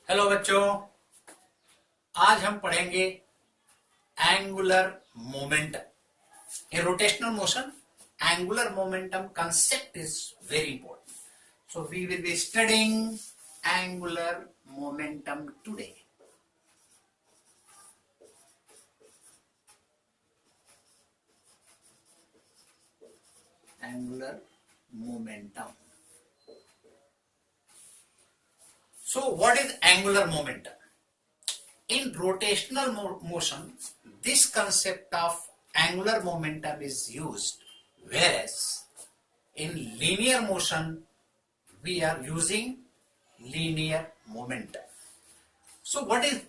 Hello बच्चों, आज हम पढ़ेंगे angular momentum. In rotational motion angular momentum concept is very important. So we will be studying angular momentum today. Angular momentum. So what is angular momentum? In rotational motion, this concept of angular momentum is used, whereas in linear motion, we are using linear momentum. So what is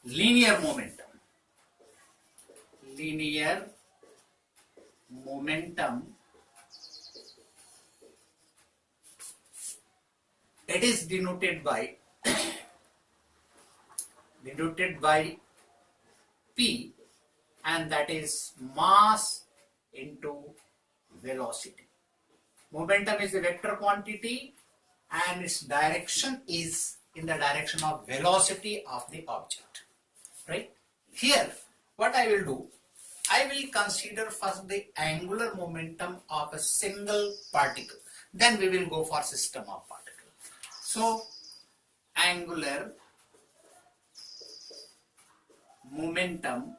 linear momentum? Linear momentum, it is denoted by P, and that is mass into velocity. Momentum is a vector quantity and its direction is in the direction of velocity of the object. Right? Here, what I will do, I will consider first the angular momentum of a single particle. Then we will go for system of particles. So, angular momentum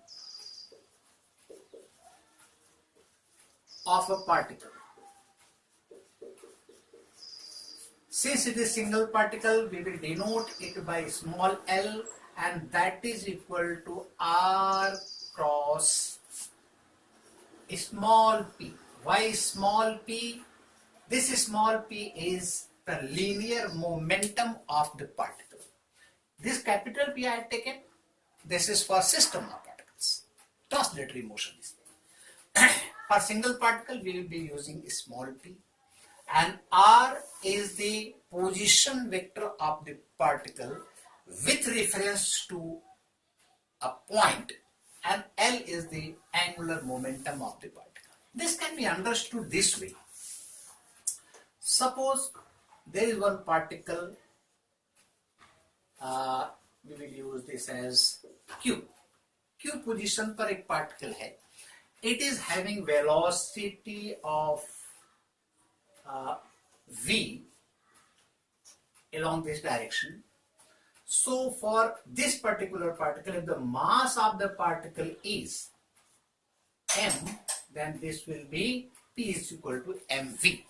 of a particle. Since it is single particle, we will denote it by small l, and that is equal to r cross small p. Why small p? This small p is the linear momentum of the particle. This capital P I have taken. This is for system of particles. Translatory motion is there. For single particle, we will be using small p, and r is the position vector of the particle with reference to a point, and L is the angular momentum of the particle. This can be understood this way. Suppose there is one particle, we will use this as Q. Q position पर एक particle है. It is having velocity of v along this direction. So for this particular particle, if the mass of the particle is m, then this will be P is equal to mv,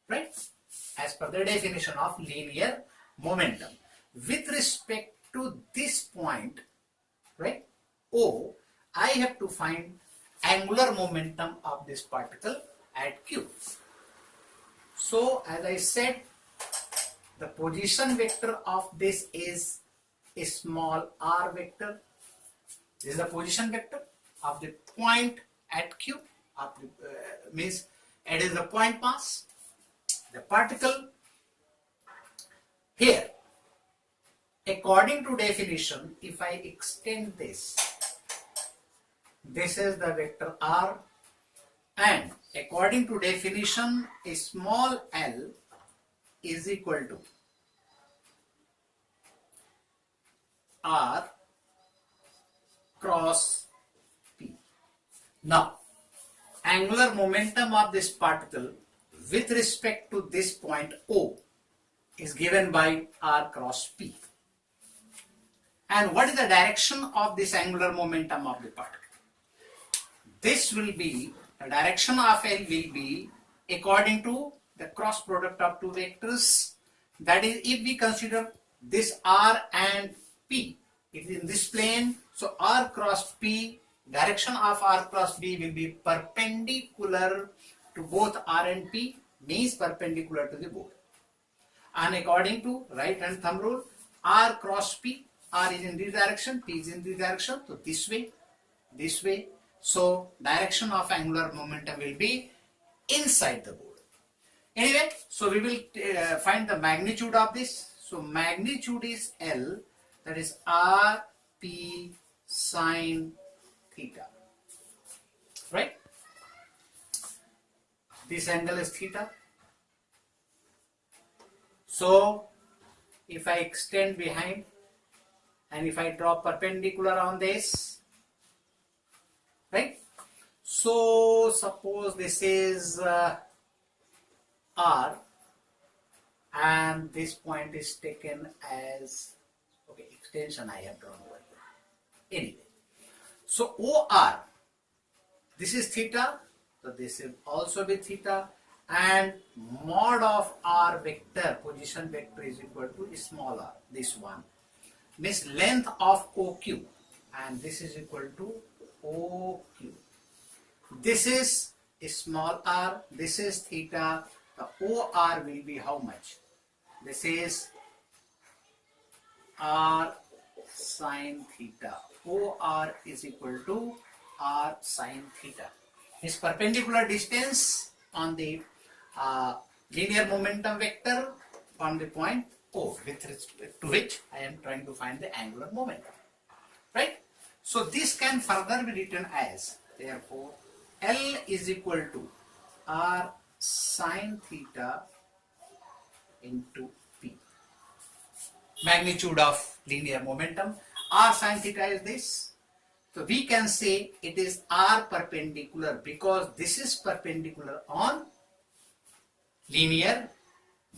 right? As per the definition of linear momentum. With respect to this point, right, O, I have to find angular momentum of this particle at Q. So as I said, the position vector of this is a small r vector. This is the position vector of the point at Q, means it is the point mass. The particle here, according to definition, if I extend this, this is the vector r, and according to definition, a small l is equal to r cross p. Now, angular momentum of this particle with respect to this point O is given by r cross p. And what is the direction of this angular momentum of the particle? This will be, the direction of L will be according to the cross product of two vectors. That is, if we consider this r and p, it is in this plane, so r cross p, direction of r cross p will be perpendicular to both r and p, means perpendicular to the board. And according to right hand thumb rule, r cross p, r is in this direction, p is in this direction, so this way, this way. So direction of angular momentum will be inside the board. Anyway, so we will find the magnitude of this. So magnitude is L, that is r p sine theta, right? This angle is theta. So if I extend behind and if I draw perpendicular on this, right? So suppose this is R and this point is taken as, okay, extension I have drawn over here. Anyway, so OR, this is theta, so this will also be theta, and mod of R vector, position vector, is equal to small r, this one, means length of OQ, and this is equal to OQ. This is small r, this is theta, the OR will be how much? This is R sine theta. OR is equal to R sine theta. This perpendicular distance on the linear momentum vector on the point O, with respect to which I am trying to find the angular momentum. Right? So this can further be written as, therefore, L is equal to R sine theta into P. Magnitude of linear momentum. R sine theta is this. So we can say it is R perpendicular because this is perpendicular on linear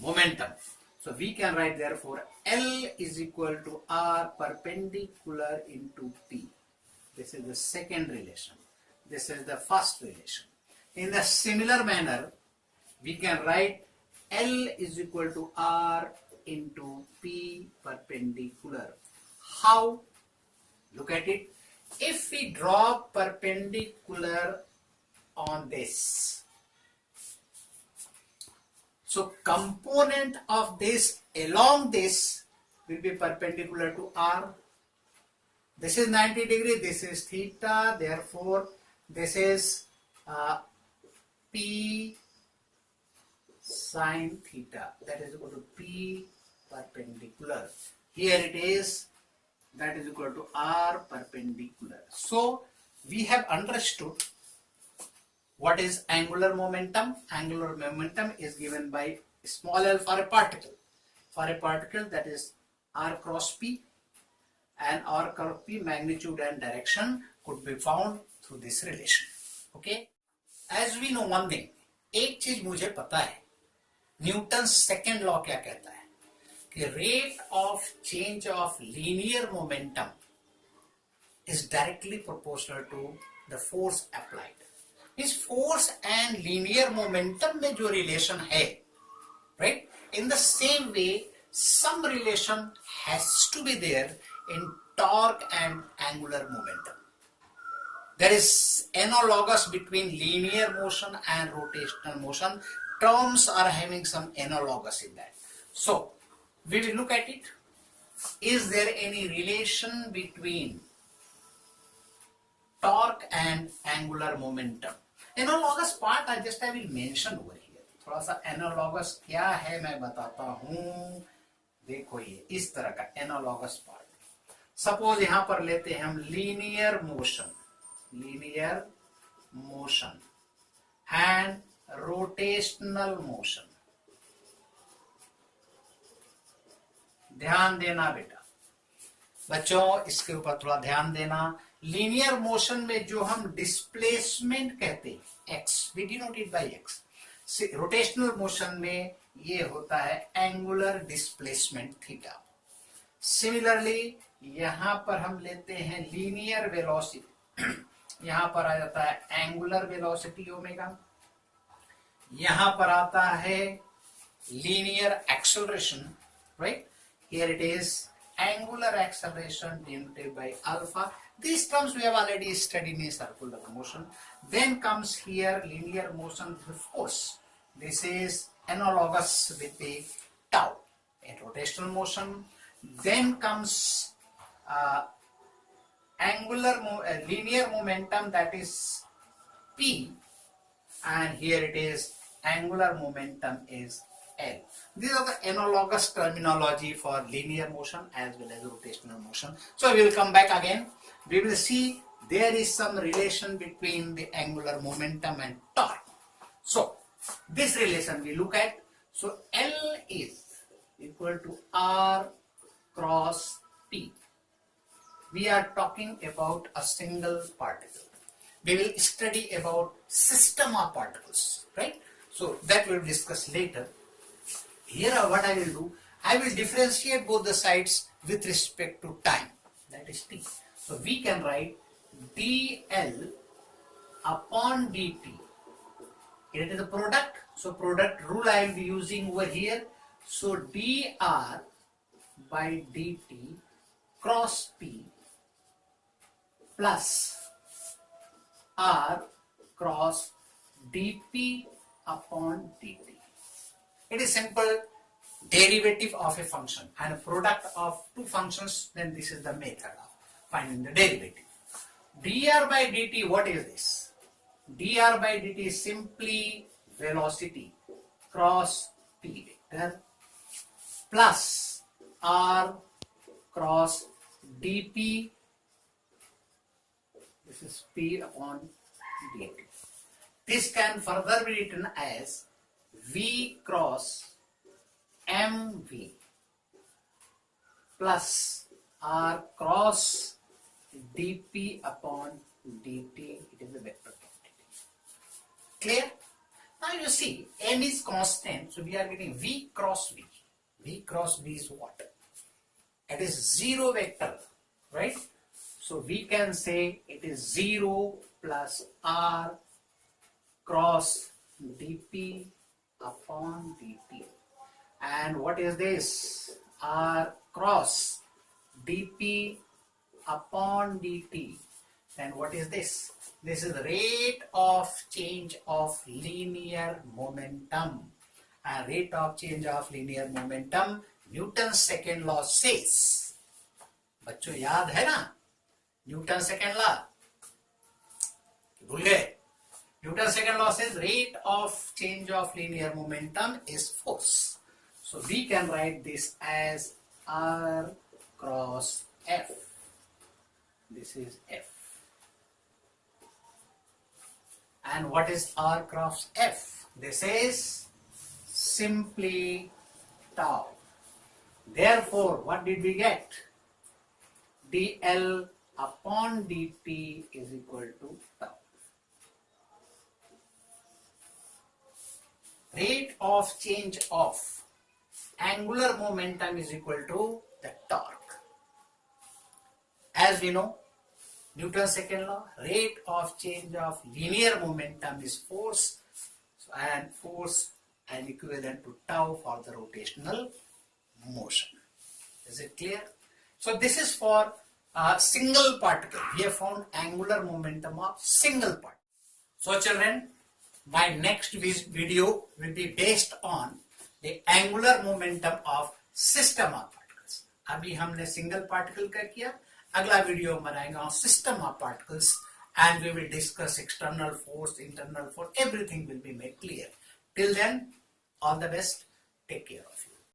momentum. So we can write therefore L is equal to R perpendicular into P. This is the second relation. This is the first relation. In the similar manner, we can write L is equal to R into P perpendicular. How? Look at it. If we draw perpendicular on this, so component of this along this will be perpendicular to R. This is 90 degree, this is theta, therefore this is P sine theta, that is equal to P perpendicular. Here it is, that is equal to R perpendicular. So we have understood what is angular momentum. Angular momentum is given by small l for a particle. For a particle, that is R cross P, and R cross P magnitude and direction could be found through this relation. Okay, as we know one thing, एक चीज मुझे पता है, Newton second law क्या कहता है कि rate of change of linear momentum is directly proportional to the force applied. इस फोर्स एंड लीनियर मोमेंटम में जो रिलेशन है, right, in the same way some relation has to be there in torque and angular momentum. There is analogous between linear motion and rotational motion. Terms are having some analogous in that. So we will look at it. Is there any relation between torque and angular momentum? Analogous part I will mention over here. थोड़ा सा analogous क्या है मैं बताता हूँ. देखो ये इस तरह का एनालॉगस पार्ट. सपोज यहां पर लेते हैं हम linear motion and rotational motion. ध्यान देना बेटा, बच्चों इसके ऊपर थोड़ा ध्यान देना. लीनियर मोशन में जो हम डिस्प्लेसमेंट कहते हैं X, we denoted by X. Rotational motion में ये होता है एंगुलर डिस्प्लेसमेंट थीटा. सिमिलरली यहां पर हम लेते हैं लीनियर वेलोसिटी, यहां पर आ जाता है एंगुलर वेलोसिटी ओमेगा. यहां पर आता है linear acceleration, right. Here it is angular acceleration denoted by alpha. These terms we have already studied in circular motion. Then comes here linear motion with force. This is analogous with the tau in rotational motion. Then comes linear momentum, that is P, and here it is angular momentum is L. These are the analogous terminology for linear motion as well as rotational motion. So we will come back again. We will see there is some relation between the angular momentum and torque. So this relation we look at. So L is equal to R cross P. We are talking about a single particle. We will study about system of particles, right? So that we'll discuss later. Here what I will do, I will differentiate both the sides with respect to time, that is t. So we can write dl upon dt. It is a product, so product rule I will be using over here. So dr by dt cross p plus r cross dp upon dt. It is simple derivative of a function and a product of two functions. Then this is the method of finding the derivative. dr by dt, what is this? dr by dt is simply velocity cross p vector plus r cross dp. This is p upon dt. This can further be written as v cross mv plus r cross dp upon dt. It is a vector quantity. Clear? Now you see m is constant, so we are getting v cross v. V cross v is what? It is zero vector, right? So we can say it is 0 plus r cross dp upon dt. And what is this? R cross dp upon dt. And what is this? This is the rate of change of linear momentum. And rate of change of linear momentum, Newton's second law says. बच्चों याद है ना? Newton's second law. भूल गए? Newton's second law says rate of change of linear momentum is force. So we can write this as R cross F. This is F. And what is R cross F? This is simply tau. Therefore, what did we get? dl upon dt is equal to tau. Rate of change of angular momentum is equal to the torque. As we know, Newton's second law, rate of change of linear momentum is force, and force and equivalent to tau for the rotational motion. Is it clear? So this is for a single particle. We have found angular momentum of single particle. So children, my next video will be based on the angular momentum of system of particles. अभी हमने single particle का किया. अगला video बनाएगा system of particles, and we will discuss external force, internal force. Everything will be made clear. Till then, all the best. Take care of you.